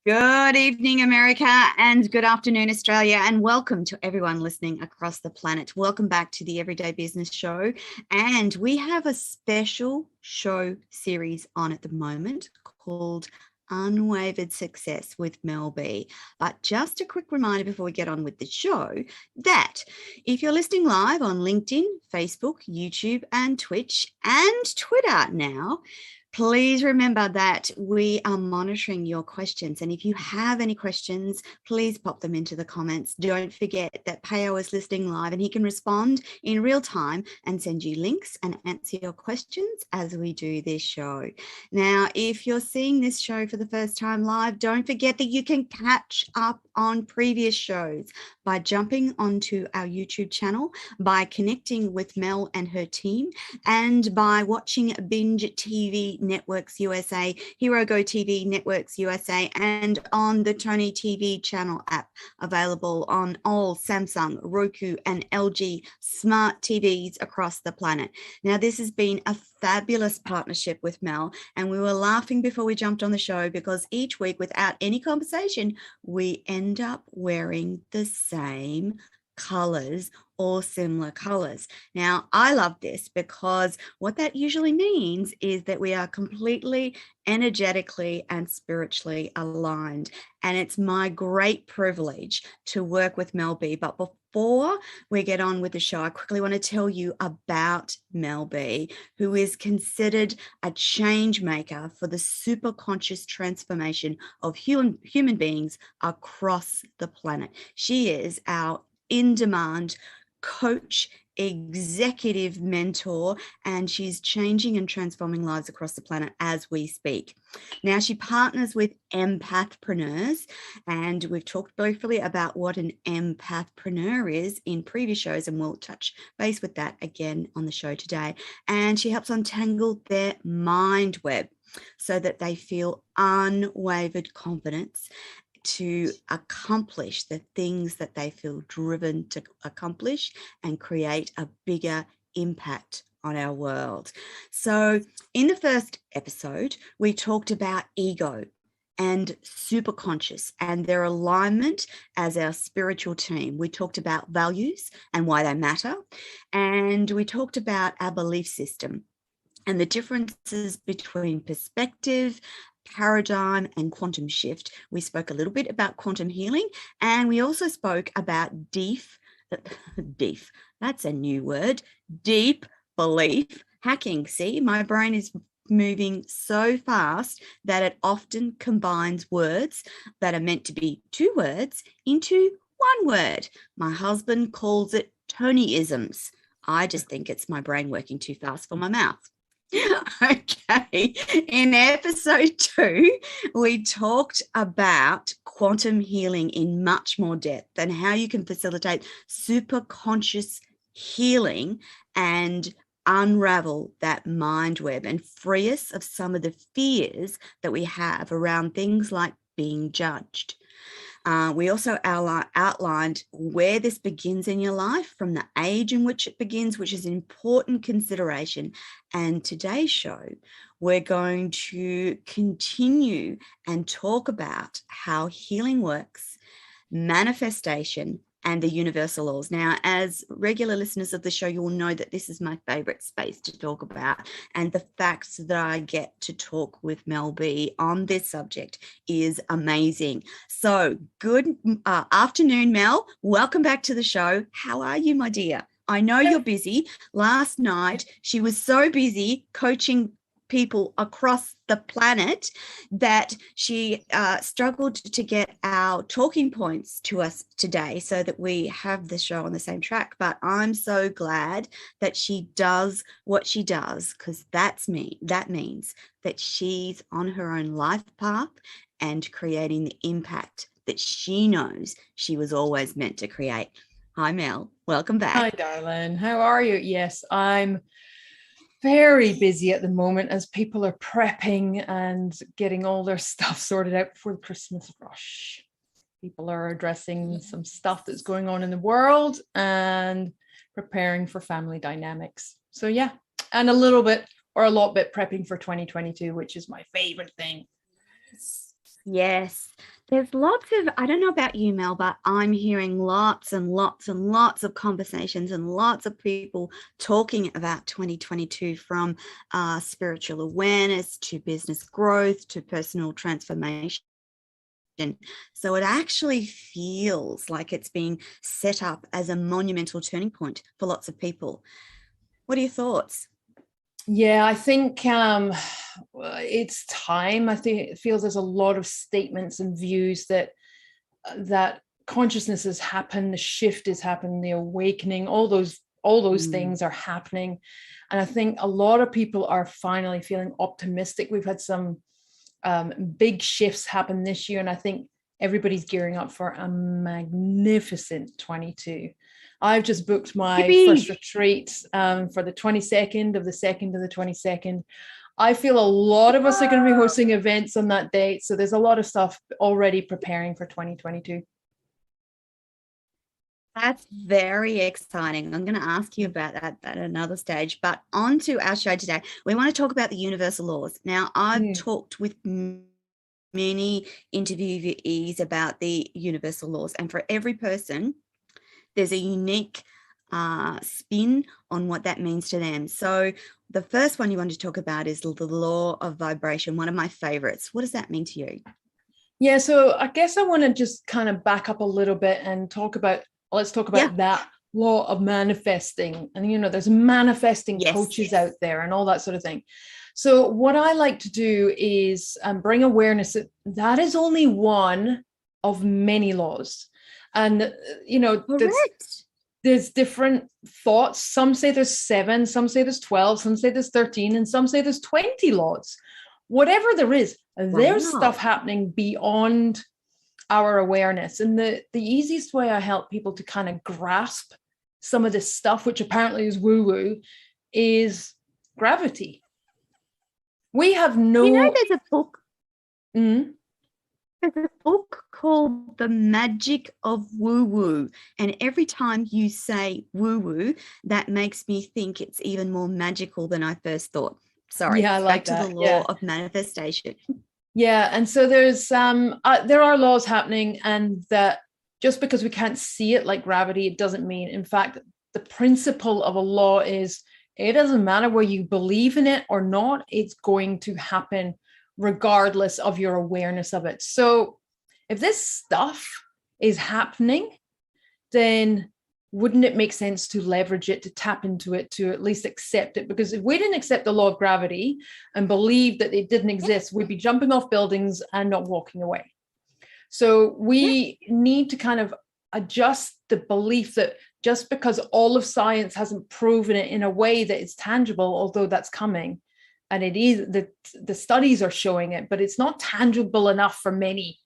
Good evening, America, and good afternoon, Australia, and welcome to everyone listening across the planet. Welcome back to the Everyday Business Show, and we have a special show series on at the moment called Unwavered Success with Mell B. But just a quick reminder before we get on with the show that if you're listening live on LinkedIn, Facebook, YouTube, and Twitch, and Twitter now, please remember that we are monitoring your questions. And if you have any questions, please pop them into the comments. Don't forget that Peo is listening live and he can respond in real time and send you links and answer your questions as we do this show. Now, if you're seeing this show for the first time live, don't forget that you can catch up on previous shows by jumping onto our YouTube channel, by connecting with Mell and her team, and by watching Binge TV Networks USA, Hero Go TV Networks USA, and on the Tony TV channel app, available on all Samsung, Roku, and LG smart TVs across the planet. Now, this has been a fabulous partnership with Mell, and we were laughing before we jumped on the show because each week, without any conversation, we end up wearing the same colors or similar colors. Now, I love this because what that usually means is that we are completely energetically and spiritually aligned. And it's my great privilege to work with Mell B. But before we get on with the show, I quickly want to tell you about Mell B, who is considered a change maker for the super conscious transformation of human beings across the planet. She is our in-demand coach, executive mentor, and she's changing and transforming lives across the planet as we speak. Now, she partners with EmpathPreneurs, and we've talked briefly about what an EmpathPreneur is in previous shows, and we'll touch base with that again on the show today. And she helps untangle their mind web so that they feel unwavered confidence to accomplish the things that they feel driven to accomplish and create a bigger impact on our world. So in the first episode, we talked about ego and superconscious and their alignment as our spiritual team. We talked about values and why they matter. And we talked about our belief system and the differences between perspective, paradigm, and quantum shift. We spoke a little bit about quantum healing, and we also spoke about deep, that's a new word, deep belief hacking. See, my brain is moving so fast that it often combines words that are meant to be two words into one word. My husband calls it Tonyisms. I just think it's my brain working too fast for my mouth. Okay, in episode 2, we talked about quantum healing in much more depth and how you can facilitate super conscious healing and unravel that mind web and free us of some of the fears that we have around things like being judged. We also outlined where this begins in your life, from the age in which it begins, which is an important consideration. And today's show, we're going to continue and talk about how healing works, manifestation, and the universal laws. Now, as regular listeners of the show, you will know that this is my favorite space to talk about. And the fact that I get to talk with Mell B on this subject is amazing. So good afternoon, Mell. Welcome back to the show. How are you, my dear? I know you're busy. Last night, she was so busy coaching people across the planet that she struggled to get our talking points to us today so that we have the show on the same track. But I'm so glad that she does what she does, because that means that she's on her own life path and creating the impact that she knows she was always meant to create. Hi, Mell. Welcome back. Hi, darling. How are you? Yes, I'm very busy at the moment as people are prepping and getting all their stuff sorted out before the Christmas rush. People are addressing some stuff that's going on in the world and preparing for family dynamics. So yeah, and a lot bit prepping for 2022, which is my favorite thing. Yes. There's lots of, I don't know about you, Mel, but I'm hearing lots and lots and lots of conversations and lots of people talking about 2022, from spiritual awareness to business growth to personal transformation. So it actually feels like it's being set up as a monumental turning point for lots of people. What are your thoughts? Yeah, I think it's time. I think it feels there's a lot of statements and views that consciousness has happened, the shift has happened, the awakening, all those things are happening. And I think a lot of people are finally feeling optimistic. We've had some big shifts happen this year, and I think everybody's gearing up for a magnificent 22. I've just booked my first retreat for the 22nd of the 2nd to the 22nd. I feel a lot of us are going to be hosting events on that date. So there's a lot of stuff already preparing for 2022. That's very exciting. I'm going to ask you about that at another stage. But on to our show today. We want to talk about the universal laws. Now, I've talked with many interviewees about the universal laws, and for every person, there's a unique spin on what that means to them. So the first one you want to talk about is the law of vibration, one of my favorites. What does that mean to you? Yeah, so I guess I want to just kind of back up a little bit and let's talk about that law of manifesting. And, there's manifesting coaches out there and all that sort of thing. So what I like to do is bring awareness that is only one of many laws. And, there's different thoughts. Some say there's 7, some say there's 12, some say there's 13, and some say there's 20 laws. Whatever there is, there's stuff happening beyond our awareness. And the easiest way I help people to kind of grasp some of this stuff, which apparently is woo-woo, is gravity. We have no... there's a book. There's a book called The Magic of Woo-Woo. And every time you say woo-woo, that makes me think it's even more magical than I first thought. Sorry, I like back to the law of manifestation. Yeah, and so there are laws happening, and that just because we can't see it like gravity, it doesn't mean. In fact, the principle of a law is it doesn't matter whether you believe in it or not, it's going to happen regardless of your awareness of it. So if this stuff is happening, then wouldn't it make sense to leverage it, to tap into it, to at least accept it? Because if we didn't accept the law of gravity and believe that it didn't exist, we'd be jumping off buildings and not walking away. So we need to kind of adjust the belief that just because all of science hasn't proven it in a way that it's tangible, although that's coming, and it is, the studies are showing it, but it's not tangible enough for many.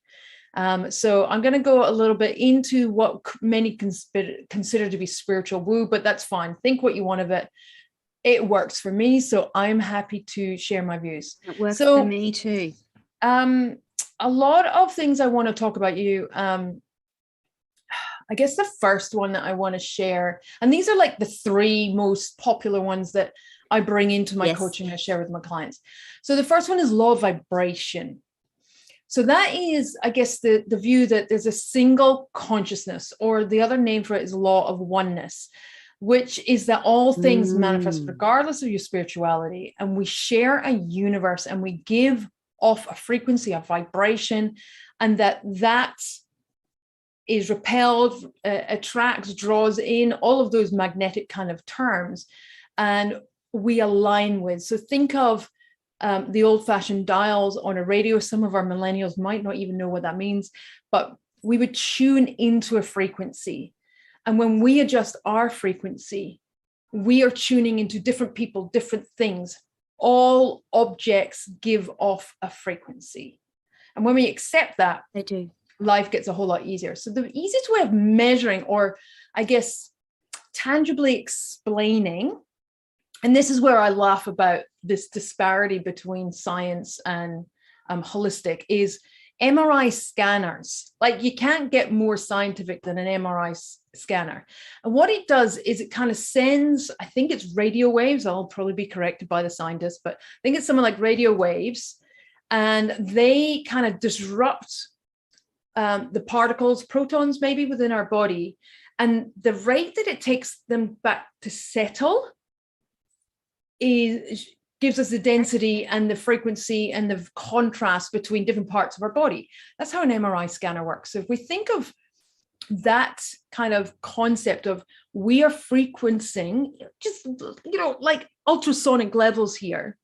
So I'm going to go a little bit into what many consider to be spiritual woo, but that's fine. Think what you want of it. It works for me, so I'm happy to share my views. It works for me too. A lot of things I want to talk about you. I guess the first one that I want to share, and these are like the 3 most popular ones that I bring into my coaching, I share with my clients. So the first one is law of vibration. So that is, I guess, the view that there's a single consciousness, or the other name for it is law of oneness, which is that all things manifest regardless of your spirituality. And we share a universe, and we give off a frequency, a vibration, and that is repelled, attracts, draws in, all of those magnetic kind of terms, and we align with. So think of the old-fashioned dials on a radio. Some of our millennials might not even know what that means, but we would tune into a frequency. And when we adjust our frequency, we are tuning into different people, different things. All objects give off a frequency. And when we accept that, they do. Life gets a whole lot easier. So the easiest way of measuring, or I guess tangibly explaining, and this is where I laugh about this disparity between science and holistic, is MRI scanners. Like, you can't get more scientific than an MRI scanner. And what it does is it kind of sends, I think it's radio waves. I'll probably be corrected by the scientists, but I think it's something like radio waves. and they kind of disrupt the particles, protons maybe within our body, and the rate that it takes them back to settle gives us the density and the frequency and the contrast between different parts of our body. That's how an MRI scanner works. So if we think of that kind of concept of we are frequencing just, like ultrasonic levels here.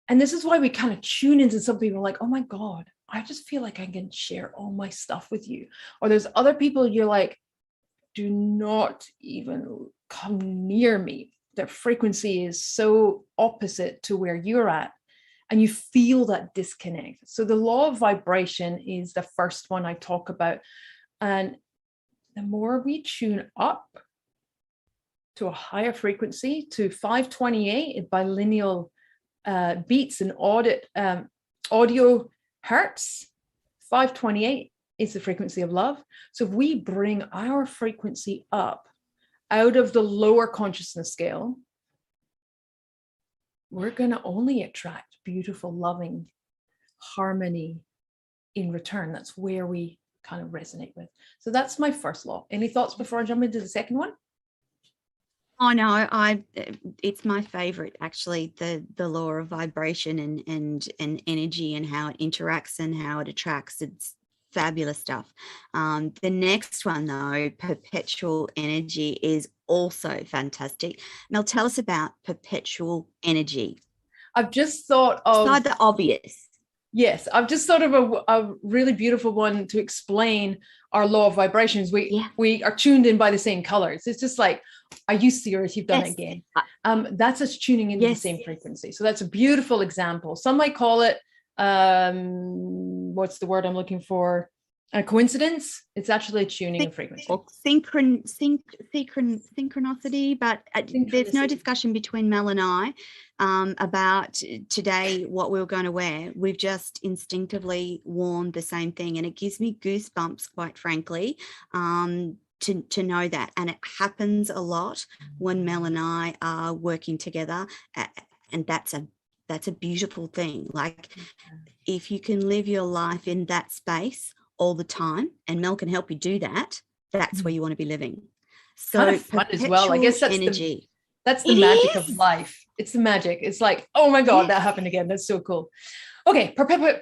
And this is why we kind of tune into some people like, oh my God, I just feel like I can share all my stuff with you. Or there's other people you're like, do not even come near me. Their frequency is so opposite to where you're at. And you feel that disconnect. So the law of vibration is the first one I talk about. And the more we tune up to a higher frequency, to 528 bilineal beats and audio hertz, 528 is the frequency of love. So if we bring our frequency up out of the lower consciousness scale, we're going to only attract beautiful, loving harmony in return. That's where we kind of resonate with. So that's my first law. Any thoughts before I jump into the second one? Oh no, it's my favorite actually, the law of vibration and energy and how it interacts and how it attracts. It's fabulous stuff. The next one though, perpetual energy, is also fantastic. Mel, tell us about perpetual energy. I've just thought of beside the obvious. Yes, I've just thought of a really beautiful one to explain our law of vibrations. We are tuned in by the same colors. It's just like, are you serious? You've done it again. That's us tuning into the same frequency. So that's a beautiful example. Some might call it, what's the word I'm looking for? A coincidence. It's actually tuning in frequency. Or synchronicity, but there's no discussion between Mel and I about today what we were going to wear. We've just instinctively worn the same thing, and it gives me goosebumps, quite frankly, to know that. And it happens a lot when Mel and I are working together, and that's a beautiful thing. Like, if you can live your life in that space all the time, and Mel can help you do that, that's where you want to be living. So kind of fun as well. I guess that's energy. That's the magic of life. It's the magic. It's like, oh my God, that happened again. That's so cool. Okay, perpetual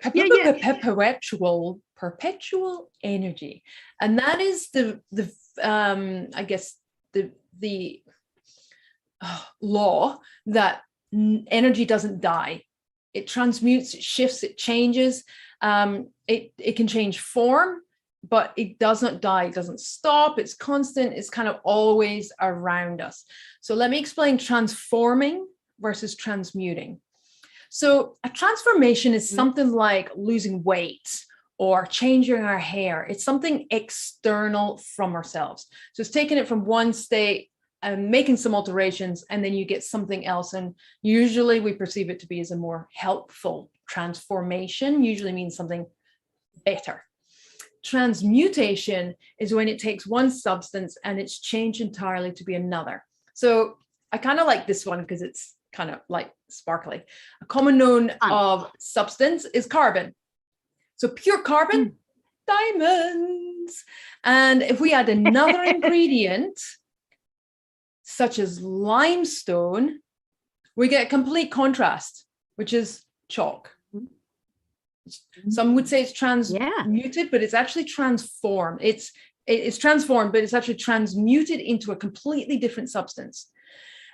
energy, and that is the I guess the law that energy doesn't die. It transmutes, it shifts, it changes. It can change form, but it doesn't die. It doesn't stop. It's constant. It's kind of always around us. So let me explain transforming versus transmuting. So a transformation is something like losing weight or changing our hair. It's something external from ourselves. So it's taking it from one state and making some alterations, and then you get something else. And usually we perceive it to be as a more helpful transformation, usually means something better. Transmutation is when it takes one substance and it's changed entirely to be another. So I kind of like this one because it's kind of like sparkly. A common known of substance is carbon. So pure carbon, diamonds. And if we add another ingredient, such as limestone, we get a complete contrast, which is chalk. Some would say it's transmuted, but it's actually transformed. It's transformed, but it's actually transmuted into a completely different substance.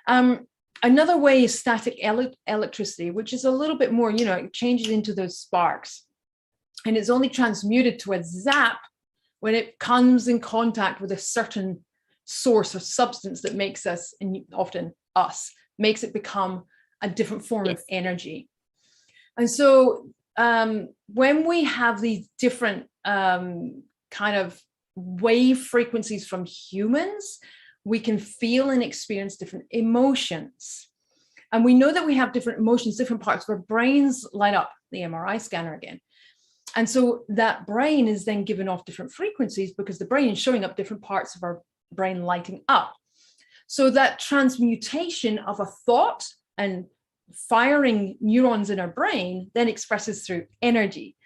Another way is static electricity, which is a little bit more, it changes into those sparks. And it's only transmuted to a zap when it comes in contact with a certain source or substance that makes us, and often us, makes it become a different form of energy. And so when we have these different kind of wave frequencies from humans, we can feel and experience different emotions. And we know that we have different emotions, different parts of our brains light up, the MRI scanner again. And so that brain is then giving off different frequencies because the brain is showing up different parts of our brain lighting up. So that transmutation of a thought and firing neurons in our brain then expresses through energy.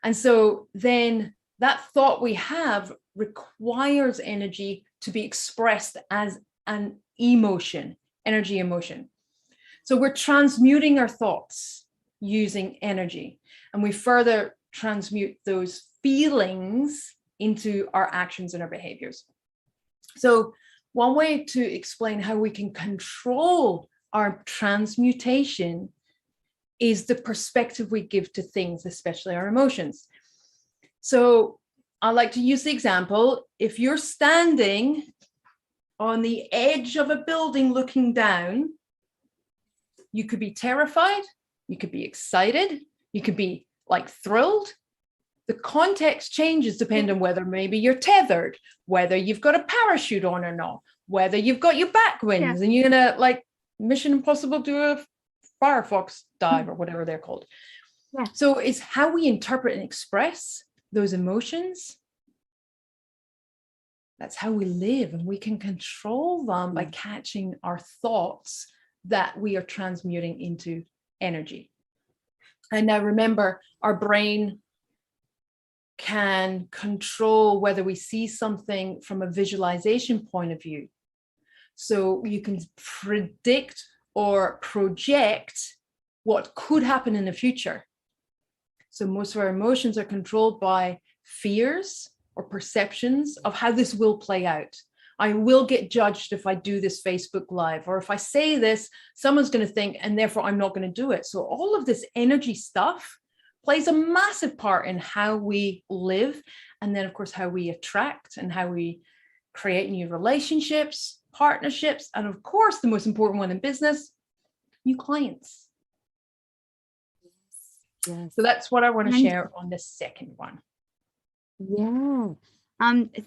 And so then that thought we have requires energy to be expressed as an emotion, energy, emotion. So we're transmuting our thoughts using energy, and we further transmute those feelings into our actions and our behaviors. So one way to explain how we can control our transmutation is the perspective we give to things, especially our emotions. So I like to use the example, if you're standing on the edge of a building looking down, you could be terrified, you could be excited, you could be like thrilled. The context changes depending on whether maybe you're tethered, whether you've got a parachute on or not, whether you've got your back wings and you're gonna like Mission Impossible do a Firefox dive or whatever they're called. Yeah. So it's how we interpret and express those emotions. That's how we live, and we can control them by catching our thoughts that we are transmuting into energy. And now remember, our brain can control whether we see something from a visualization point of view. So you can predict or project what could happen in the future. So most of our emotions are controlled by fears or perceptions of how this will play out. I will get judged if I do this Facebook Live, or if I say this, someone's going to think, and therefore I'm not going to do it. So all of this energy stuff plays a massive part in how we live. And then, of course, how we attract and how we create new relationships, partnerships, and of course, the most important one in business, new clients. Yes. So that's what I want to share on the second one. Yeah.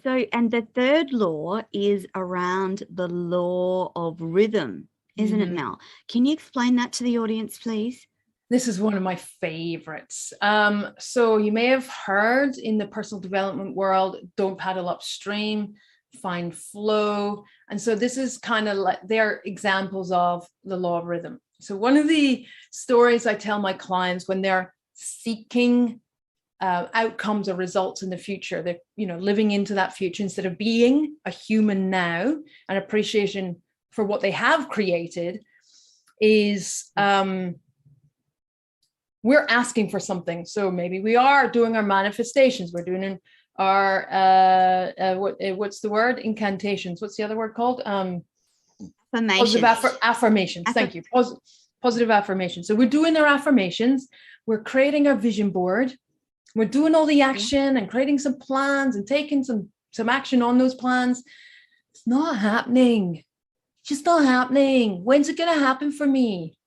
So, and the third law is around the law of rhythm, isn't it, Mel? Can you explain that to the audience, please? This is one of my favorites. So you may have heard in the personal development world, don't paddle upstream, find flow. And so this is kind of like, they're examples of the law of rhythm. So one of the stories I tell my clients when they're seeking outcomes or results in the future, they're, living into that future instead of being a human now, and appreciation for what they have created is we're asking for something. So maybe we are doing our manifestations, we're doing our what's the word, incantations, what's the other word called, positive affirmations. Thank you. Positive affirmations. So we're doing our affirmations, we're creating our vision board, we're doing all the action and creating some plans and taking some action on those plans. It's not happening. It's just not happening. When's it going to happen for me?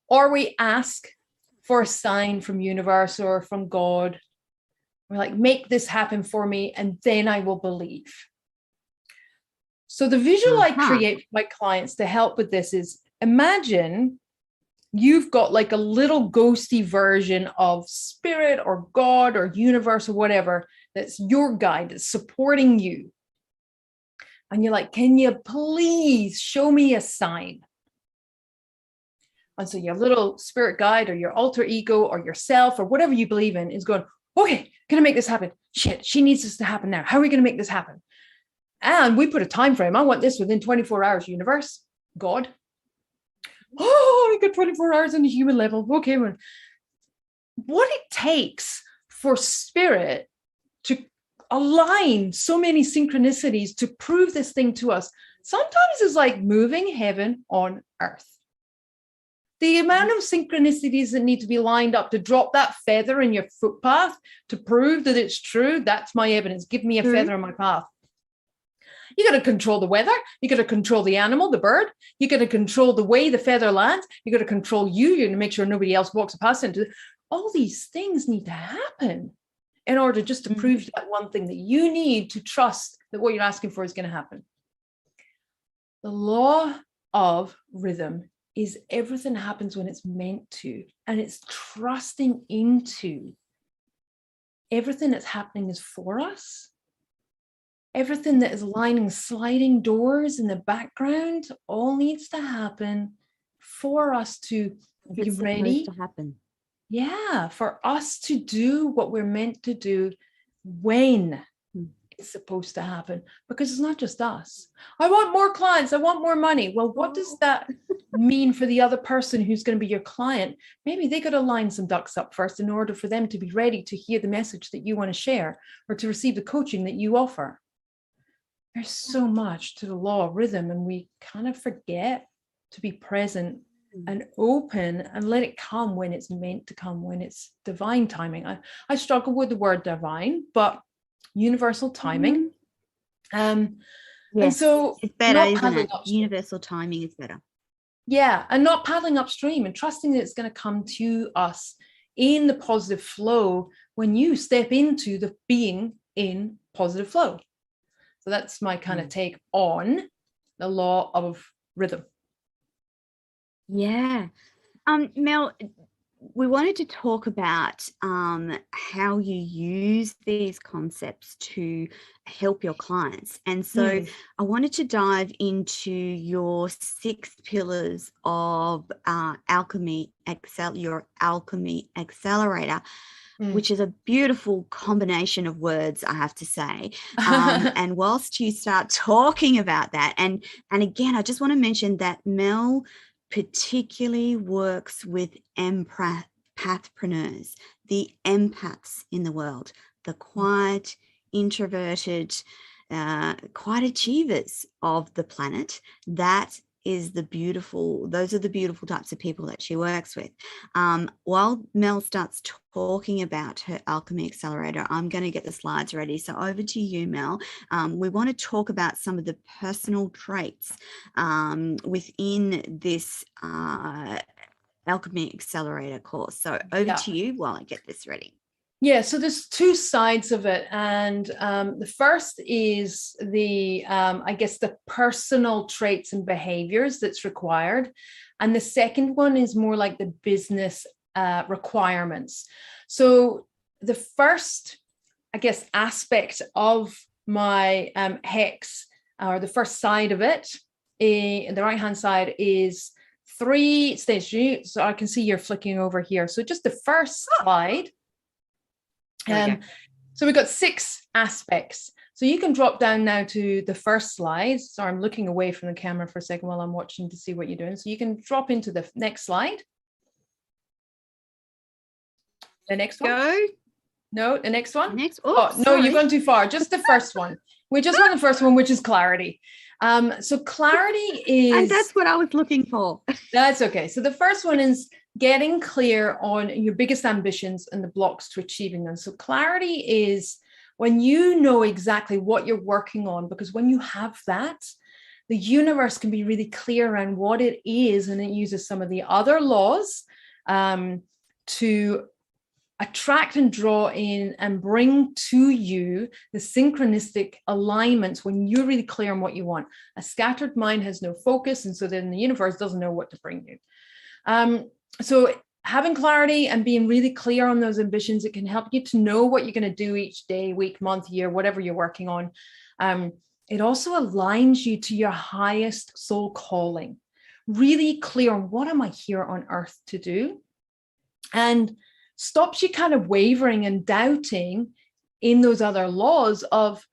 Or we ask for a sign from universe or from God. We're like, make this happen for me, and then I will believe. So the visual I create for my clients to help with this is, imagine you've got like a little ghosty version of spirit or God or universe or whatever that's your guide, that's supporting you. And you're like, can you please show me a sign? And so your little spirit guide or your alter ego or yourself or whatever you believe in is going, okay, gonna make this happen. Shit, she needs this to happen now. How are we gonna make this happen? And we put a time frame. I want this within 24 hours, universe, God. Oh, I got 24 hours on the human level. Okay. What it takes for spirit to align so many synchronicities to prove this thing to us sometimes is like moving heaven on earth. The amount of synchronicities that need to be lined up to drop that feather in your footpath to prove that it's true, that's my evidence. Give me a feather on my path. You got to control the weather. You got to control the animal, the bird. You got to control the way the feather lands. You got to control you. You're going to make sure nobody else walks past into it. All these things need to happen in order just to prove that one thing that you need to trust that what you're asking for is going to happen. The law of rhythm is everything happens when it's meant to, and it's trusting into everything that's happening is for us. everything that is lining sliding doors in the background all needs to happen for us to be ready to happen. Yeah, for us to do what we're meant to do when it's supposed to happen, because it's not just us. I want more clients, I want more money. Well, what does that mean for the other person who's going to be your client? Maybe they got to line some ducks up first in order for them to be ready to hear the message that you want to share or to receive the coaching that you offer. There's so much to the law of rhythm, and we kind of forget to be present and open and let it come when it's meant to come, when it's divine timing. I struggle with the word divine, but universal timing. Yes, and so it's better, not isn't it? upstream. Universal timing is better. Yeah, and not paddling upstream and trusting that it's going to come to us in the positive flow when you step into the being in positive flow. So that's my kind of take on the law of rhythm. Yeah. Mel, we wanted to talk about how you use these concepts to help your clients. And so I wanted to dive into your 6 pillars of alchemy, your alchemy accelerator, which is a beautiful combination of words, I have to say. And whilst you start talking about that, and again, I just want to mention that Mel particularly works with EmpathPreneurs, the empaths in the world, the quiet, introverted, quiet achievers of the planet. Those are the beautiful types of people that she works with. While Mel starts talking about her alchemy accelerator, I'm going to get the slides ready. So over to you, Mel. We want to talk about some of the personal traits within this alchemy accelerator course. So over to you while I get this ready. Yeah, so there's 2 sides of it. And the first is the, I guess, the personal traits and behaviors that's required. And the second one is more like the business requirements. So the first, I guess, aspect of my hex, or the first side of it, the right-hand side, is 3 stages. So I can see you're flicking over here. So just the first slide. So we've got 6 aspects. So you can drop down now to the first slide. So I'm looking away from the camera for a second while I'm watching to see what you're doing. So you can drop into the next slide. The next one. Go. No, the next one. Oh, no, you've gone too far. Just the first one. We just want the first one, which is clarity. So clarity is... And that's what I was looking for. That's okay. So the first one is getting clear on your biggest ambitions and the blocks to achieving them. So clarity is when you know exactly what you're working on, because when you have that, the universe can be really clear around what it is, and it uses some of the other laws to attract and draw in and bring to you the synchronistic alignments when you're really clear on what you want. A scattered mind has no focus, and so then the universe doesn't know what to bring you. So having clarity and being really clear on those ambitions, it can help you to know what you're going to do each day, week, month, year, whatever you're working on. It also aligns you to your highest soul calling. Really clear on what am I here on earth to do? And stops you kind of wavering and doubting in those other laws of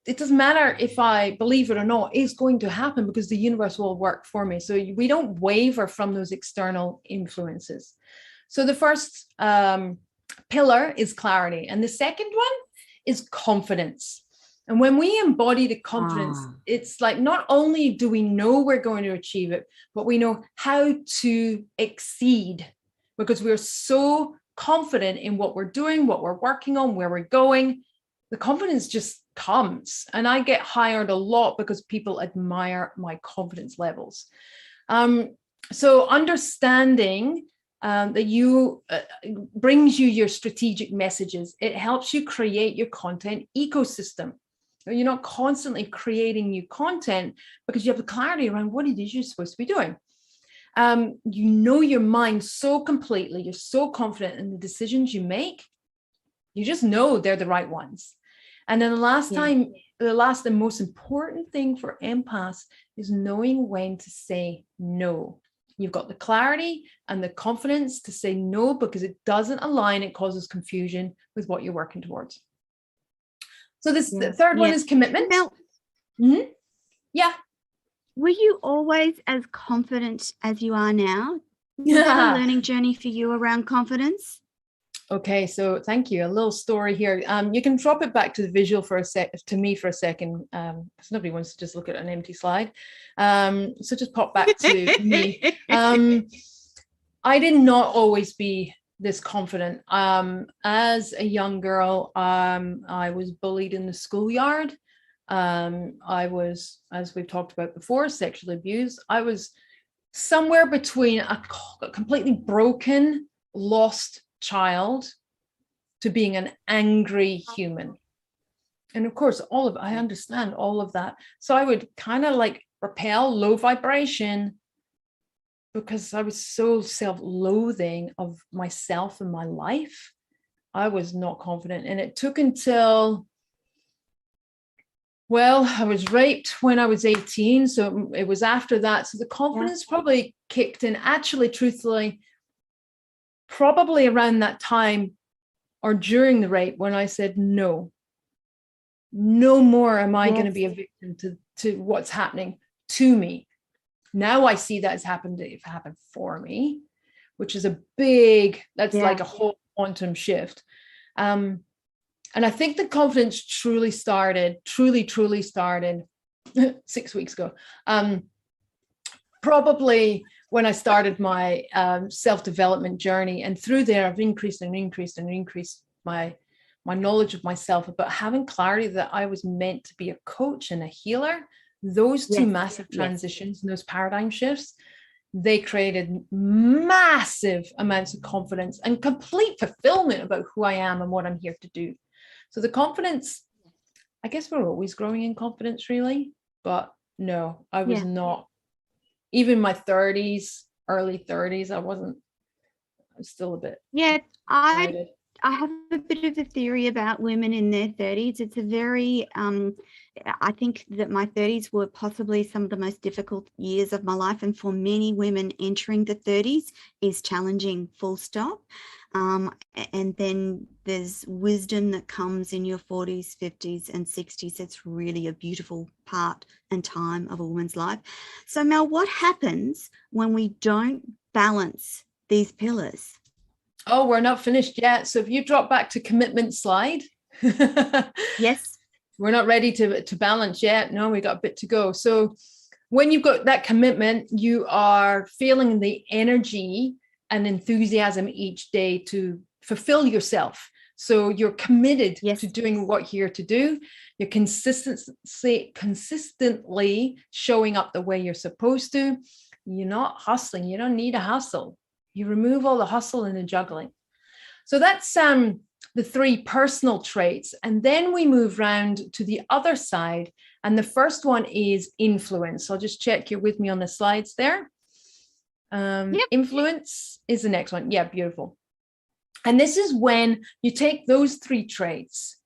it doesn't matter if I believe it or not, it's going to happen because the universe will work for me. So we don't waver from those external influences. So the first pillar is clarity. And the second one is confidence. And when we embody the confidence, it's like not only do we know we're going to achieve it, but we know how to exceed, because we're so confident in what we're doing, what we're working on, where we're going. The confidence just comes. And I get hired a lot because people admire my confidence levels. So understanding that you brings you your strategic messages. It helps you create your content ecosystem. You're not constantly creating new content because you have the clarity around what it is you're supposed to be doing. You know your mind so completely. You're so confident in the decisions you make. You just know they're the right ones. And then the last and most important thing for empaths is knowing when to say no. You've got the clarity and the confidence to say no because it doesn't align, it causes confusion with what you're working towards. So the third one is commitment. Mel, yeah. Were you always as confident as you are now? Was it a learning journey for you around confidence? Okay, so thank you. A little story here. You can drop it back to the visual to me for a second, because nobody wants to just look at an empty slide. So just pop back to me. I did not always be this confident. As a young girl, I was bullied in the schoolyard. I was, as we've talked about before, sexually abused. I was somewhere between a completely broken, lost child to being an angry human. And of course, I understand all of that. So I would kind of like repel low vibration because I was so self-loathing of myself and my life. I was not confident. And it took until, well, I was raped when I was 18. So it was after that. So the confidence probably kicked in, actually, truthfully, probably around that time or during the rape when I said, no more am I going to be a victim to what's happening to me. Now I see that it's happened for me, which is that's like a whole quantum shift. And I think the confidence truly started 6 weeks ago. Probably when I started my self-development journey, and through there I've increased my knowledge of myself, about having clarity that I was meant to be a coach and a healer. Those two massive transitions and those paradigm shifts, they created massive amounts of confidence and complete fulfillment about who I am and what I'm here to do. So the confidence, I guess we're always growing in confidence, really, but no, I was not. Even my 30s, early 30s, I was still a bit. Yeah, I have a bit of a theory about women in their 30s. It's a very, I think that my 30s were possibly some of the most difficult years of my life. And for many women, entering the 30s is challenging, full stop. And then there's wisdom that comes in your 40s, 50s and 60s. It's really a beautiful part and time of a woman's life. So Mel, what happens when we don't balance these pillars? Oh, we're not finished yet. So if you drop back to commitment slide. Yes. We're not ready to balance yet. No, we got a bit to go. So when you've got that commitment, you are feeling the energy and enthusiasm each day to fulfill yourself. So you're committed to doing what you're here to do. You're consistently showing up the way you're supposed to. You're not hustling. You don't need a hustle. You remove all the hustle and the juggling. So that's the three personal traits. And then we move round to the other side. And the first one is influence. I'll just check you're with me on the slides there. Influence is the next one. Yeah, beautiful. And this is when you take those three traits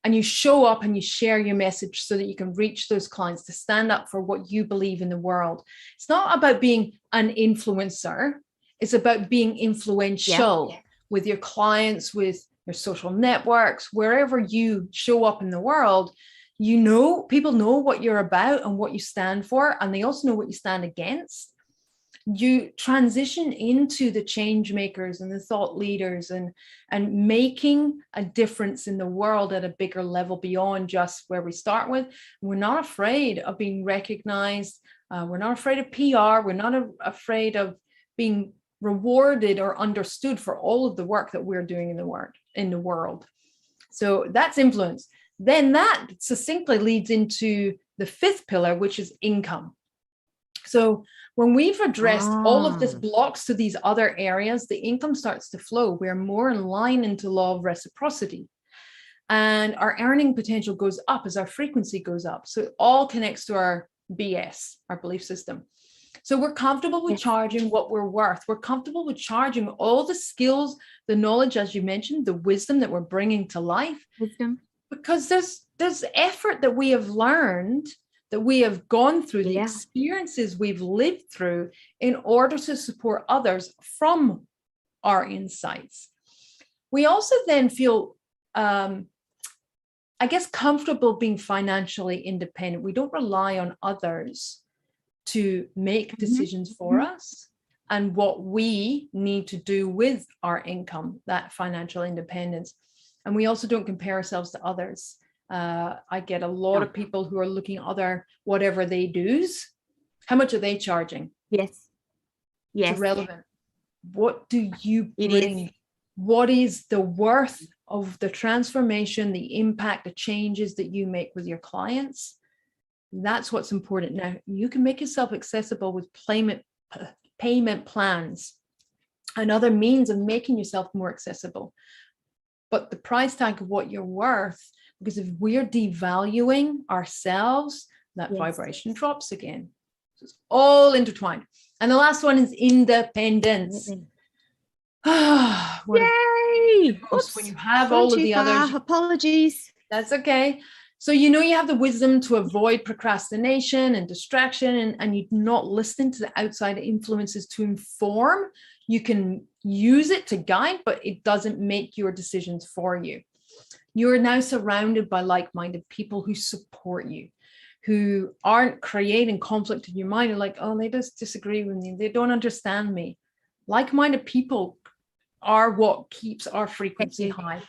and you show up and you share your message so that you can reach those clients, to stand up for what you believe in the world. It's not about being an influencer. It's about being influential with your clients, with your social networks, wherever you show up in the world. People know what you're about and what you stand for, and they also know what you stand against. You transition into the change makers and the thought leaders and making a difference in the world at a bigger level beyond just where we start with. We're not afraid of being recognized. We're not afraid of PR. We're not afraid of being rewarded or understood for all of the work that we're doing in the world. So that's influence. Then that succinctly leads into the fifth pillar, which is income. So when we've addressed all of this blocks to these other areas, the income starts to flow. We're more in line into law of reciprocity. And our earning potential goes up as our frequency goes up. So it all connects to our BS, our belief system. So we're comfortable with charging what we're worth. We're comfortable with charging all the skills, the knowledge, as you mentioned, the wisdom that we're bringing to life. Because there's effort that we have learned, that we have gone through, the experiences we've lived through in order to support others from our insights. We also then feel, I guess, comfortable being financially independent. We don't rely on others to make decisions for us and what we need to do with our income, that financial independence. And we also don't compare ourselves to others. I get a lot of people who are looking at other whatever they do's. How much are they charging? Yes. It's irrelevant. What do you bring? What is the worth of the transformation, the impact, the changes that you make with your clients? That's what's important. Now, you can make yourself accessible with payment plans and other means of making yourself more accessible. But the price tag of what you're worth, because if we're devaluing ourselves, that vibration drops again. So it's all intertwined. And the last one is independence. Yay! When you have all of the others. Apologies. That's okay. So you have the wisdom to avoid procrastination and distraction, and you not listen to the outside influences to inform. You can use it to guide, but it doesn't make your decisions for you. You're now surrounded by like-minded people who support you, who aren't creating conflict in your mind. You're like, oh, they just disagree with me. They don't understand me. Like-minded people are what keeps our frequency high.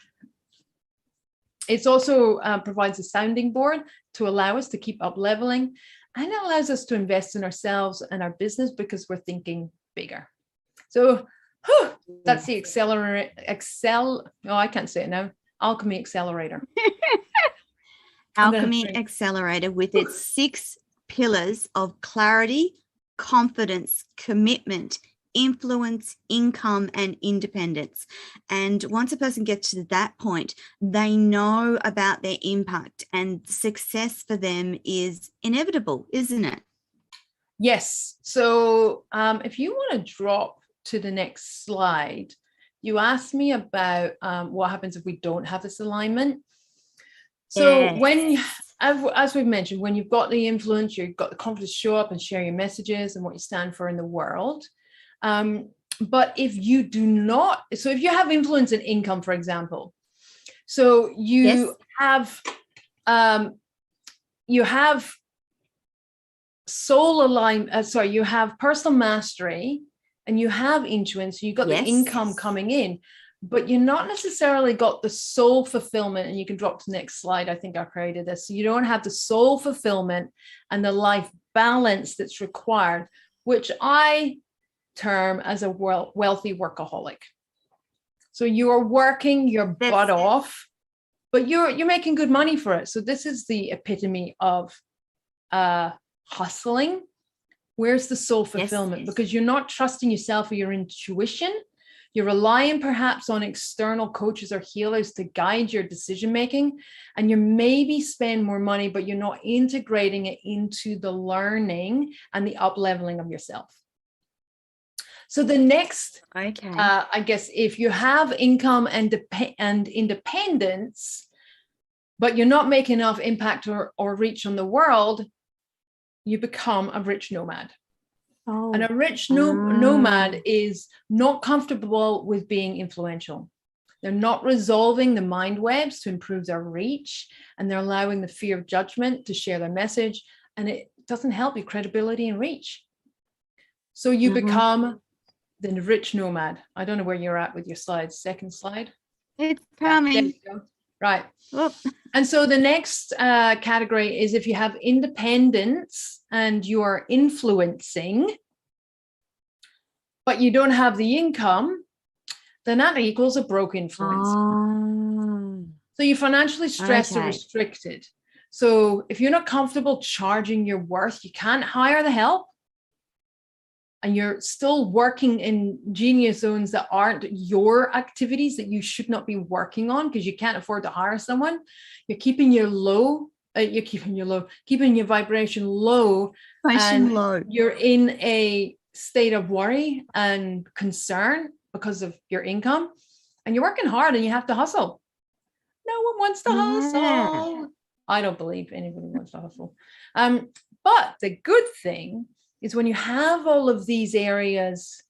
It also provides a sounding board to allow us to keep up leveling, and it allows us to invest in ourselves and our business because we're thinking bigger. So that's the I can't say it now. Alchemy Accelerator. Alchemy Accelerator with its 6 pillars of clarity, confidence, commitment, influence, income, and independence. And once a person gets to that point, they know about their impact, and success for them is inevitable, isn't it? Yes. So if you want to drop to the next slide, you asked me about what happens if we don't have this alignment. So when, as we've mentioned, when you've got the influence, you've got the confidence to show up and share your messages and what you stand for in the world. But if you do not, so if you have influence and income, for example, so you have soul alignment, you have personal mastery and you have intuition, so you've got the income coming in, but you're not necessarily got the soul fulfillment. And you can drop to the next slide. I think I created this. So you don't have the soul fulfillment and the life balance that's required, which I term as a wealthy workaholic. So you're working your butt off, but you're making good money for it. So this is the epitome of hustling. Where's the soul fulfillment? Because you're not trusting yourself or your intuition. You're relying perhaps on external coaches or healers to guide your decision making, and you maybe spend more money, but you're not integrating it into the learning and the up leveling of yourself. So the next, I guess, if you have income and independence, but you're not making enough impact or reach on the world, you become a rich nomad. And a rich nomad is not comfortable with being influential. They're not resolving the mind webs to improve their reach, and they're allowing the fear of judgment to share their message, and it doesn't help your credibility and reach. So you become the rich nomad. I don't know where you're at with your slides. Second slide. It's coming. Right. And so the next category is if you have independence and you are influencing, but you don't have the income, then that equals a broke influence. So you're financially stressed or restricted. So if you're not comfortable charging your worth, you can't hire the help, and you're still working in genius zones that aren't your activities, that you should not be working on because you can't afford to hire someone, you're keeping your keeping your vibration low, you're in a state of worry and concern because of your income, and you're working hard and you have to hustle. No one wants to Yeah. hustle. I don't believe anybody wants to hustle. But the good thing is when you have all of these areas,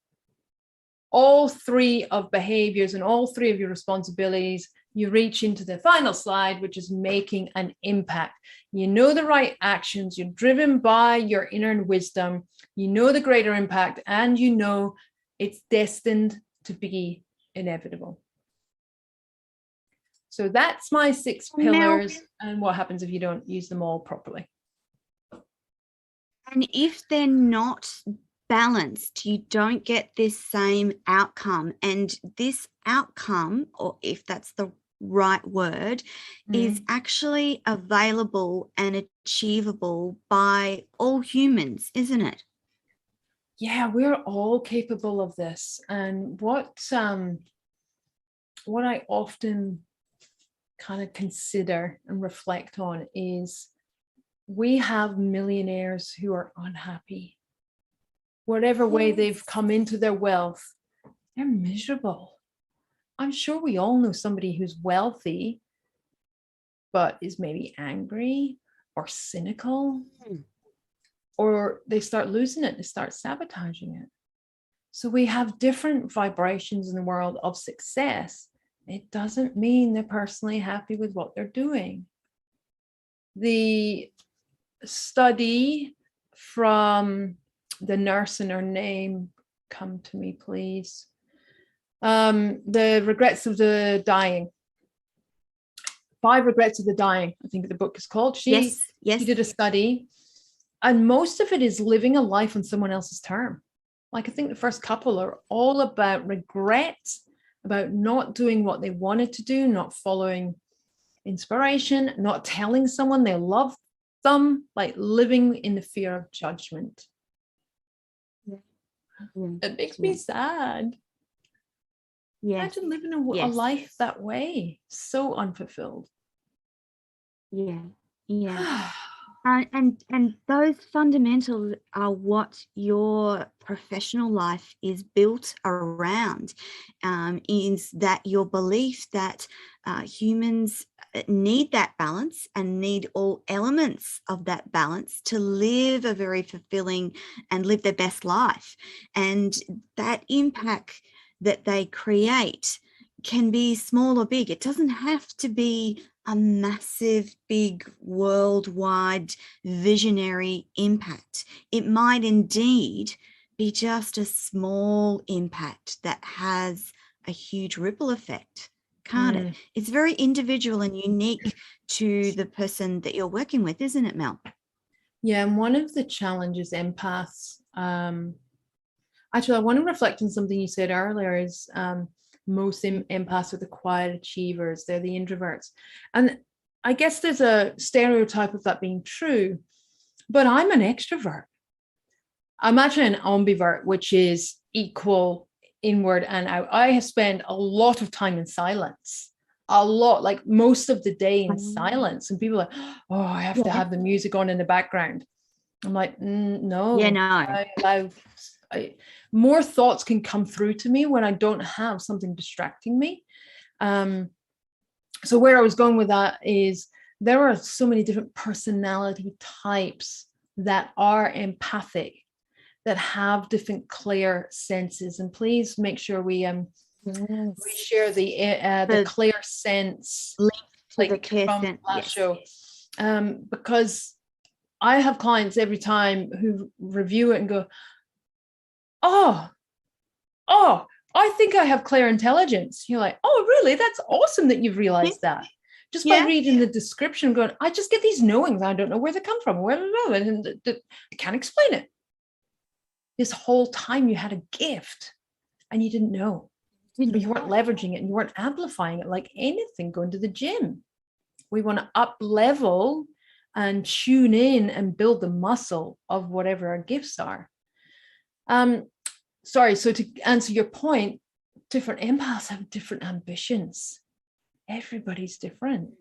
all three of behaviors and all three of your responsibilities, you reach into the final slide, which is making an impact. You know the right actions, you're driven by your inner wisdom, you know the greater impact, and you know it's destined to be inevitable. So that's my 6 pillars, and what happens if you don't use them all properly. And if they're not balanced, you don't get this same outcome. And this outcome, or if that's the right word, is actually available and achievable by all humans, isn't it? Yeah, we're all capable of this. And what I often kind of consider and reflect on is we have millionaires who are unhappy. Whatever way they've come into their wealth, they're miserable. I'm sure we all know somebody who's wealthy, but is maybe angry or cynical, or they start losing it, they start sabotaging it. So we have different vibrations in the world of success. It doesn't mean they're personally happy with what they're doing. The study from the nurse, and her name, come to me, please. The Regrets of the Dying. 5 Regrets of the Dying, I think the book is called. She did a study, and most of it is living a life on someone else's term. Like, I think the first couple are all about regret, about not doing what they wanted to do, not following inspiration, not telling someone they love them, like living in the fear of judgment. It makes me sad. Imagine living a life that way, so unfulfilled. And those fundamentals are what your professional life is built around, is that your belief that humans need that balance and need all elements of that balance to live a very fulfilling and live their best life. And that impact that they create can be small or big. It doesn't have to be a massive, big, worldwide, visionary impact. It might indeed be just a small impact that has a huge ripple effect, can't it? It's very individual and unique to the person that you're working with, isn't it, Mel? Yeah, and one of the challenges empaths, actually, I want to reflect on something you said earlier, is most empaths are the quiet achievers. They're the introverts. And I guess there's a stereotype of that being true, but I'm an extrovert. I'm actually an ambivert, which is equal inward and out. I have spent a lot of time in silence, a lot, like most of the day in silence. And people are like, oh, I have to have the music on in the background. I'm like, no. Yeah, no. More thoughts can come through to me when I don't have something distracting me. So where I was going with that is there are so many different personality types that are empathic, that have different clear senses. And please make sure we share the clear sense link from last show, because I have clients every time who review it and go, oh, I think I have clear intelligence. You're like, oh, really? That's awesome that you've realized that. Just by reading the description, going, I just get these knowings. I don't know where they come from. And I can't explain it. This whole time you had a gift and you didn't know. But you weren't leveraging it and you weren't amplifying it like anything going to the gym. We want to up level and tune in and build the muscle of whatever our gifts are. So to answer your point, different empaths have different ambitions. Everybody's different.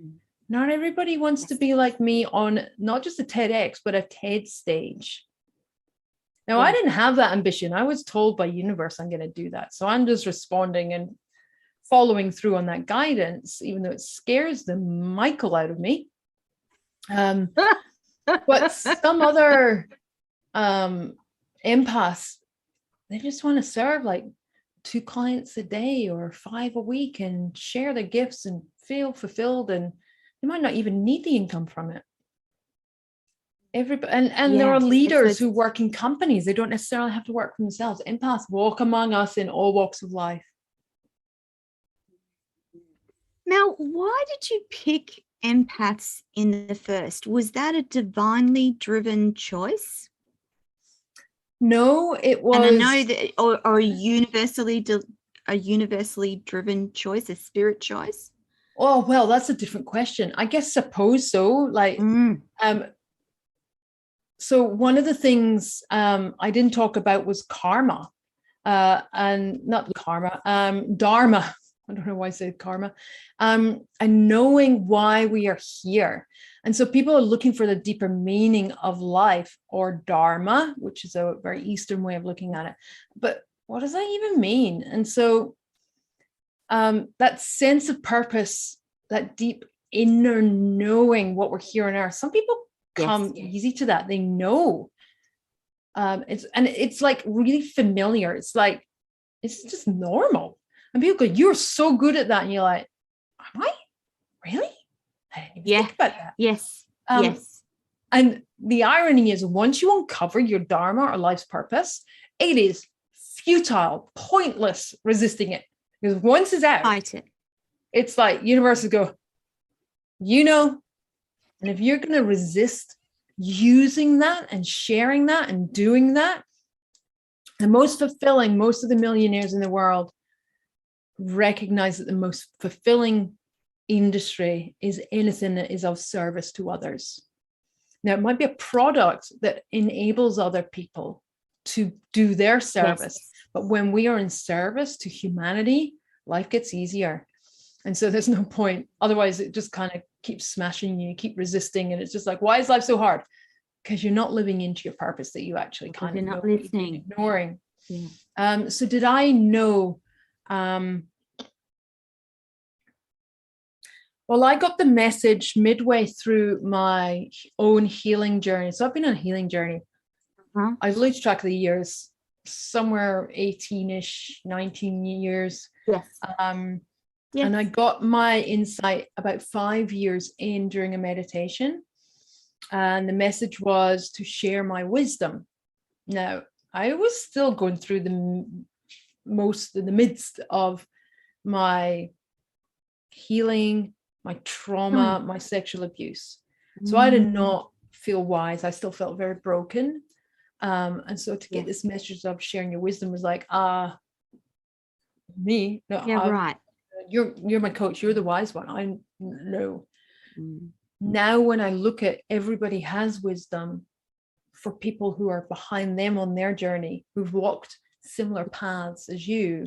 Not everybody wants to be like me on not just a TEDx, but a TED stage. Now, I didn't have that ambition. I was told by universe I'm going to do that. So I'm just responding and following through on that guidance, even though it scares the Michael out of me. But some other empaths, they just want to serve like 2 clients a day or 5 a week and share their gifts and feel fulfilled, and they might not even need the income from it. Everybody, and there are leaders who work in companies. They don't necessarily have to work for themselves. Empaths walk among us in all walks of life. Mel, why did you pick empaths in the first? Was that a divinely driven choice? No, it was. And I know that, or a universally driven choice, a spirit choice. Oh, well, that's a different question. I suppose so. Like, so one of the things I didn't talk about was karma, and not karma, dharma. I don't know why I said karma, and knowing why we are here. And so people are looking for the deeper meaning of life, or dharma, which is a very Eastern way of looking at it. But what does that even mean? And so that sense of purpose, that deep inner knowing what we're here on earth, some people come easy to that. They know. It's like really familiar. It's like, it's just normal. And people go, "You're so good at that." And you're like, "Am I? Really? I didn't even think about that." Yes. And the irony is, once you uncover your dharma or life's purpose, it is futile, pointless resisting it. Because once it's out, it's like universes go, and if you're going to resist using that and sharing that and doing that, the most fulfilling, most of the millionaires in the world recognize that the most fulfilling industry is anything that is of service to others. Now, it might be a product that enables other people to do their service, but when we are in service to humanity, life gets easier. And so there's no point. Otherwise, it just kind of keeps smashing you, keep resisting. And it's just like, why is life so hard? Because you're not living into your purpose that you actually kind of know, listening, ignoring. So did I know? Well, I got the message midway through my own healing journey. So I've been on a healing journey. I've lost track of the years, somewhere 18-ish, 19 years. And I got my insight about 5 years in during a meditation. And the message was to share my wisdom. Now, I was still going through the midst of my healing, my trauma, my sexual abuse. So I did not feel wise. I still felt very broken. And so to get this message of sharing your wisdom was like, me? No, you're my coach. You're the wise one. I know. Now, when I look at everybody has wisdom for people who are behind them on their journey, who've walked similar paths as you,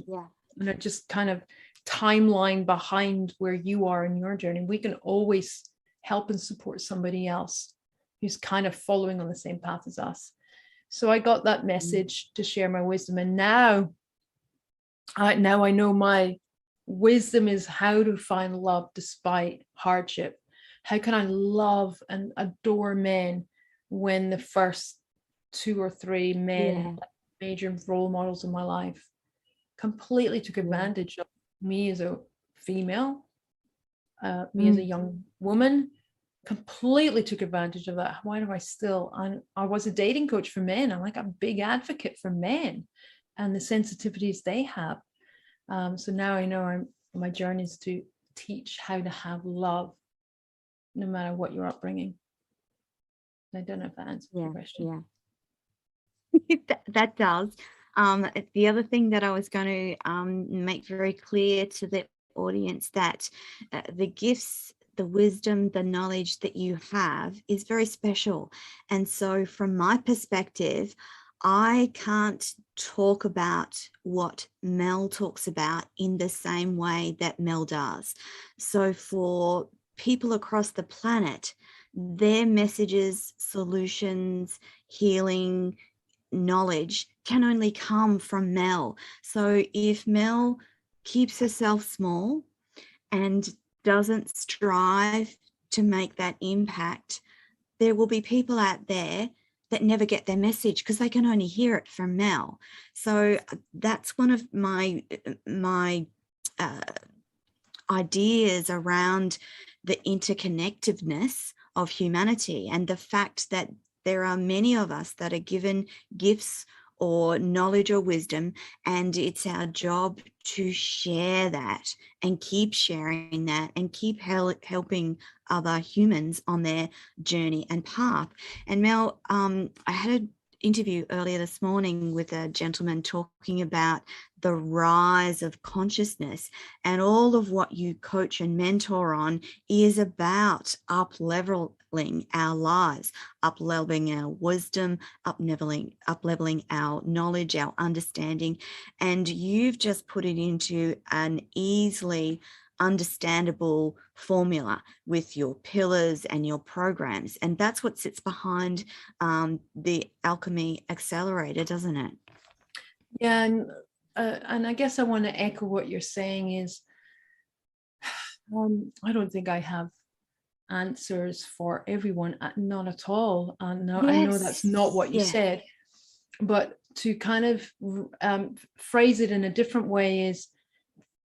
and are just kind of timeline behind where you are in your journey, we can always help and support somebody else who's kind of following on the same path as us. So I got that message to share my wisdom. And now I know my wisdom is how to find love despite hardship. How can I love and adore men when the first 2 or 3 men, major role models in my life, completely took advantage of me as a female, me as a young woman, completely took advantage of that. Why do I still? I was a dating coach for men. I'm like a big advocate for men and the sensitivities they have. So now I know my journey is to teach how to have love, no matter what your upbringing. I don't know if that answers the question. That does. The other thing that I was going to make very clear to the audience, that the gifts, the wisdom, the knowledge that you have is very special. And so from my perspective, I can't talk about what Mel talks about in the same way that Mel does. So for people across the planet, their messages, solutions, healing, knowledge can only come from Mel. So if Mel keeps herself small and doesn't strive to make that impact, there will be people out there that never get their message because they can only hear it from Mel. So that's one of my ideas around the interconnectedness of humanity, and the fact that there are many of us that are given gifts or knowledge or wisdom, and it's our job to share that and keep sharing that and keep helping other humans on their journey and path. And Mel, I had an interview earlier this morning with a gentleman talking about the rise of consciousness, and all of what you coach and mentor on is about up-leveling our lives, up-leveling our wisdom, up-leveling our knowledge, our understanding. And you've just put it into an easily understandable formula with your pillars and your programs, and that's what sits behind the Alchemy Accelerator, doesn't it? Yeah, and I guess I want to echo what you're saying is, I don't think I have answers for everyone, not at all. No, yes. I know that's not what you said, but to kind of phrase it in a different way is,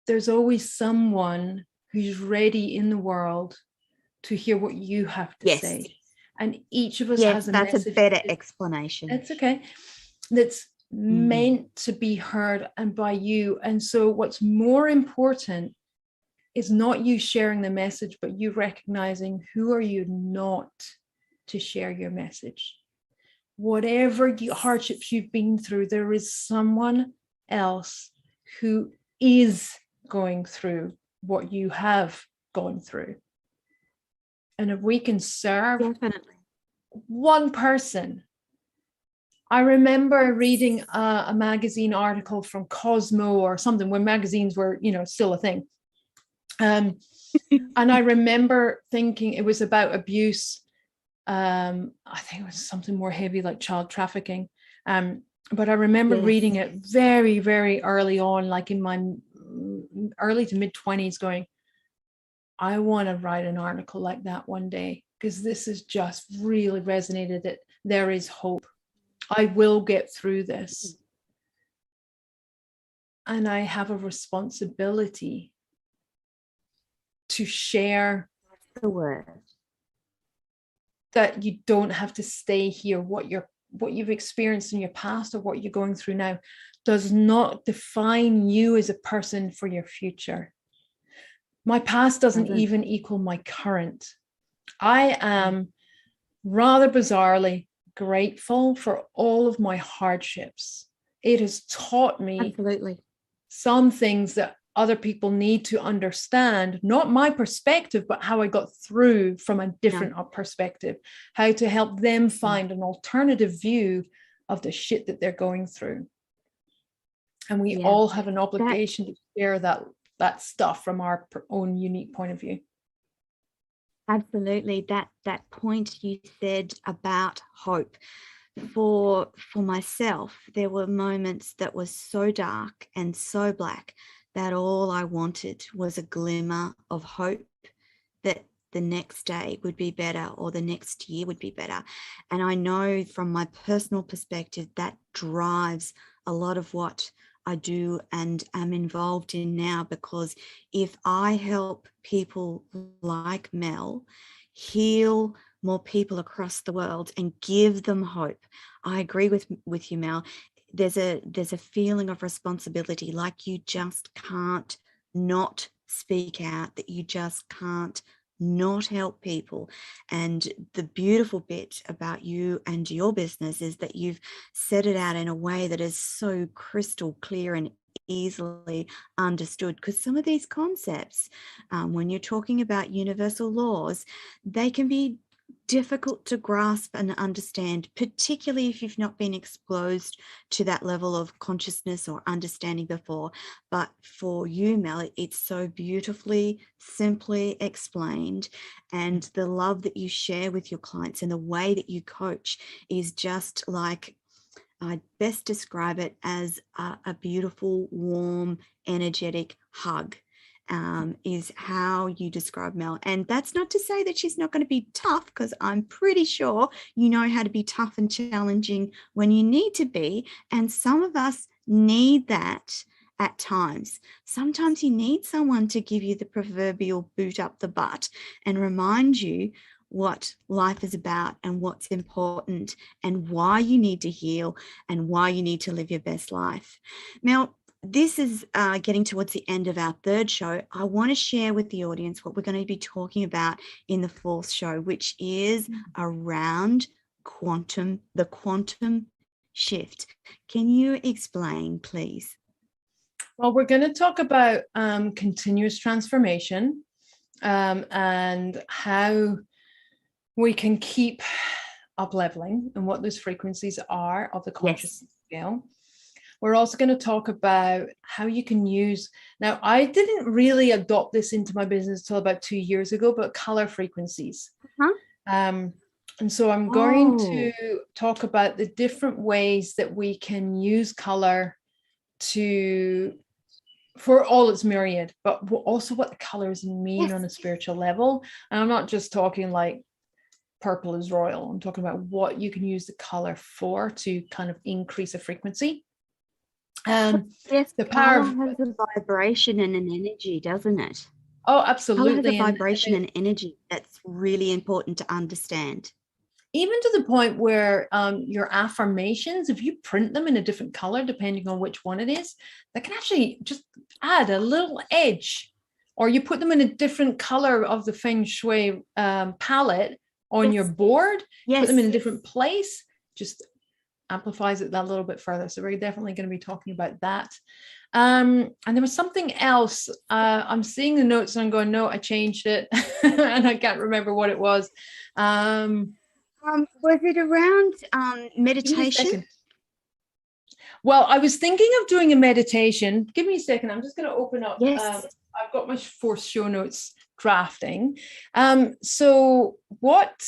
there's always someone who's ready in the world to hear what you have to say. And each of us has a message. That's a better explanation. That's okay. That's meant to be heard and by you. And so what's more important is not you sharing the message, but you recognizing who are you not to share your message. Whatever hardships you've been through, there is someone else who is going through what you have gone through. And if we can serve one person. I remember reading a magazine article from Cosmo or something, when magazines were, still a thing. And I remember thinking it was about abuse. I think it was something more heavy like child trafficking. But I remember reading it very, very early on, like in my early to mid 20s, going, I want to write an article like that one day, because this has just really resonated, that there is hope. I will get through this. And I have a responsibility to share the word, that you don't have to stay here. What you've experienced in your past or what you're going through now does not define you as a person for your future. My past doesn't even equal my current. I am rather bizarrely grateful for all of my hardships. It has taught me some things that other people need to understand, not my perspective, but how I got through from a different perspective, how to help them find an alternative view of the shit that they're going through. And we all have an obligation to share that stuff from our own unique point of view. Absolutely. That point you said about hope. For myself, there were moments that were so dark and so black that all I wanted was a glimmer of hope that the next day would be better or the next year would be better. And I know from my personal perspective that drives a lot of what I do and am involved in now, because if I help people like Mel heal more people across the world and give them hope, I agree with you, Mel. There's a feeling of responsibility, like you just can't not speak out, that you just can't not help people. And the beautiful bit about you and your business is that you've set it out in a way that is so crystal clear and easily understood, because some of these concepts, when you're talking about universal laws, they can be difficult to grasp and understand, particularly if you've not been exposed to that level of consciousness or understanding before. But for you, Mel, it's so beautifully, simply explained, and the love that you share with your clients and the way that you coach is just like I'd best describe it as a beautiful, warm, energetic hug. Is how you describe Mel. And that's not to say that she's not going to be tough, because I'm pretty sure you know how to be tough and challenging when you need to be. And some of us need that at times. Sometimes you need someone to give you the proverbial boot up the butt and remind you what life is about and what's important and why you need to heal and why you need to live your best life. Mel, this is getting towards the end of our third show. I want to share with the audience what we're going to be talking about in the fourth show, which is around the quantum shift. Can you explain, please? Well, we're going to talk about continuous transformation and how we can keep up leveling and what those frequencies are of the consciousness scale. We're also going to talk about how you can use, now I didn't really adopt this into my business until about 2 years ago, but color frequencies. And so I'm going to talk about the different ways that we can use color for all its myriad, but also what the colors mean on a spiritual level. And I'm not just talking like purple is royal. I'm talking about what you can use the color for to kind of increase a frequency. Yes, the power has a vibration and an energy, doesn't it? Oh, absolutely. Color has a vibration and energy that's really important to understand. Even to the point where your affirmations, if you print them in a different color, depending on which one it is, that can actually just add a little edge. Or you put them in a different color of the Feng Shui palette on your board, put them in a different place, just amplifies it that little bit further. So we're definitely going to be talking about that. And there was something else. I'm seeing the notes and I'm going, no, I changed it. And I can't remember what it was. Was it around meditation? Well, I was thinking of doing a meditation. Give me a second. I'm just going to open up. I've got my fourth show notes drafting. So what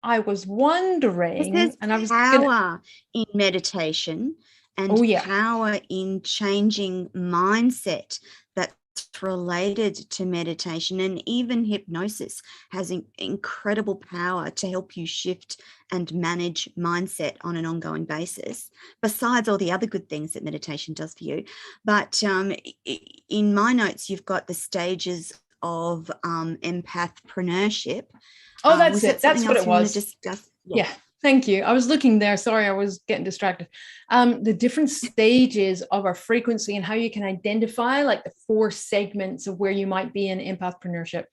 I was wondering, and I was power in meditation and power in changing mindset that's related to meditation, and even hypnosis has incredible power to help you shift and manage mindset on an ongoing basis, besides all the other good things that meditation does for you. But in my notes, you've got the stages of empathpreneurship. Oh, that's it. That's what it was. Yeah. Thank you. I was looking there. Sorry, I was getting distracted. The different stages of our frequency and how you can identify like the 4 segments of where you might be in empathpreneurship.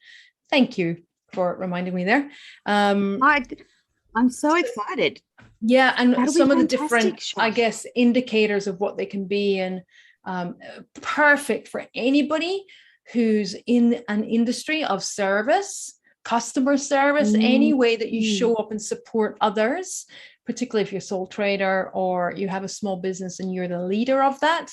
Thank you for reminding me there. I'm so excited. Yeah. And some of the different, I guess, indicators of what they can be, and perfect for anybody who's in an industry of service, customer service, any way that you show up and support others, particularly if you're a sole trader or you have a small business and you're the leader of that.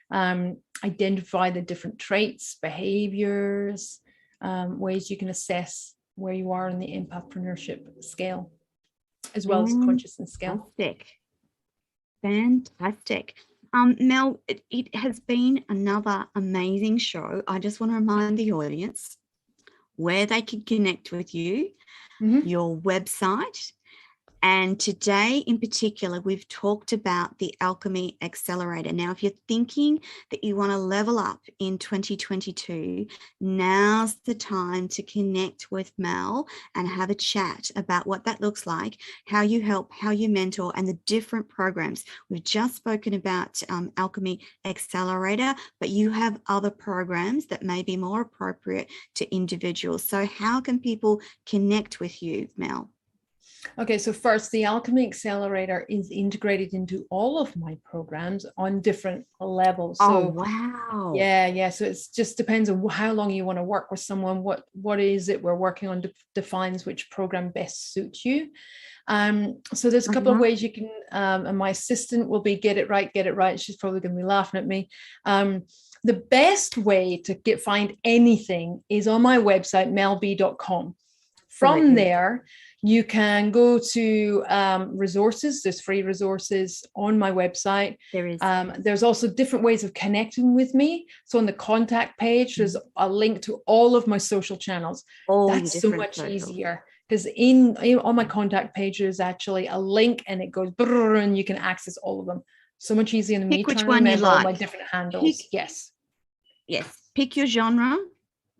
Identify the different traits, behaviors, ways you can assess where you are in the empathpreneurship scale, as well as the consciousness scale. Fantastic. Mel, it has been another amazing show. I just want to remind the audience where they can connect with you, your website. And today in particular, we've talked about the Alchemy Accelerator. Now, if you're thinking that you want to level up in 2022, now's the time to connect with Mel and have a chat about what that looks like, how you help, how you mentor, and the different programs. We've just spoken about Alchemy Accelerator, but you have other programs that may be more appropriate to individuals. So how can people connect with you, Mel? Okay, so first, the Alchemy Accelerator is integrated into all of my programs on different levels. So, wow. Yeah. So it just depends on how long you want to work with someone. What is it we're working on defines which program best suits you. So there's a couple of ways you can, and my assistant will be get it right. She's probably going to be laughing at me. The best way to find anything is on my website, mellb.com. from there, you can go to resources. There's free resources on my website. There is. There's also different ways of connecting with me. So on the contact page, there's a link to all of my social channels. That's so much easier, because on my contact page, there's actually a link and it goes and you can access all of them. So much easier than me trying to remember all my different handles. Yes. Pick your genre,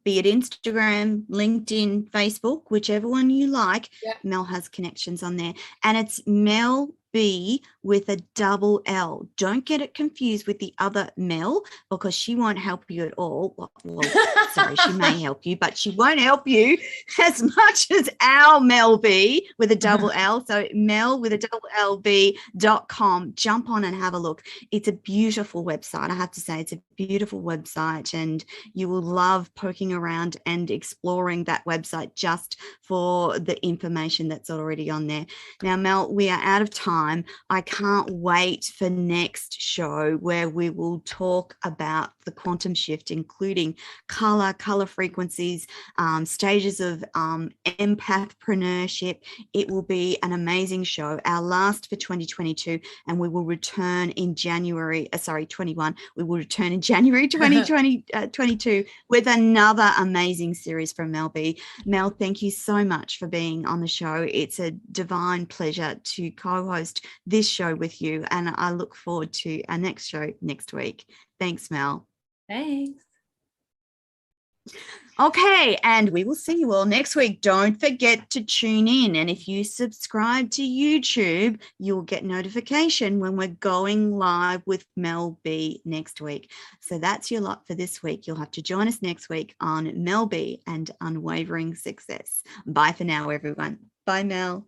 be it Instagram, LinkedIn, Facebook, whichever one you like. Mell has connections on there, and it's Mell B with a double L. Don't get it confused with the other Mell, because she won't help you at all. Well, sorry, she may help you, but she won't help you as much as our Mell B with a double L. So Mell with a double LB.com. Jump on and have a look. It's a beautiful website. I have to say, it's a beautiful website, and you will love poking around and exploring that website just for the information that's already on there. Now, Mell, we are out of time. I can't wait for next show, where we will talk about the quantum shift, including color frequencies, stages of empathpreneurship. It will be an amazing show, our last for 2022, and we will return in January 21. We will return in January 2022 with another amazing series from Mell B. Mell, thank you so much for being on the show. It's a divine pleasure to co-host this show with you, and I look forward to our next show next week. Thanks, Mell. Thanks. Okay, and we will see you all next week. Don't forget to tune in, and if you subscribe to YouTube, you'll get notification when we're going live with Mell B next week. So that's your lot for this week. You'll have to join us next week on Mell B and Unwavering Success. Bye for now, everyone. Bye, Mell.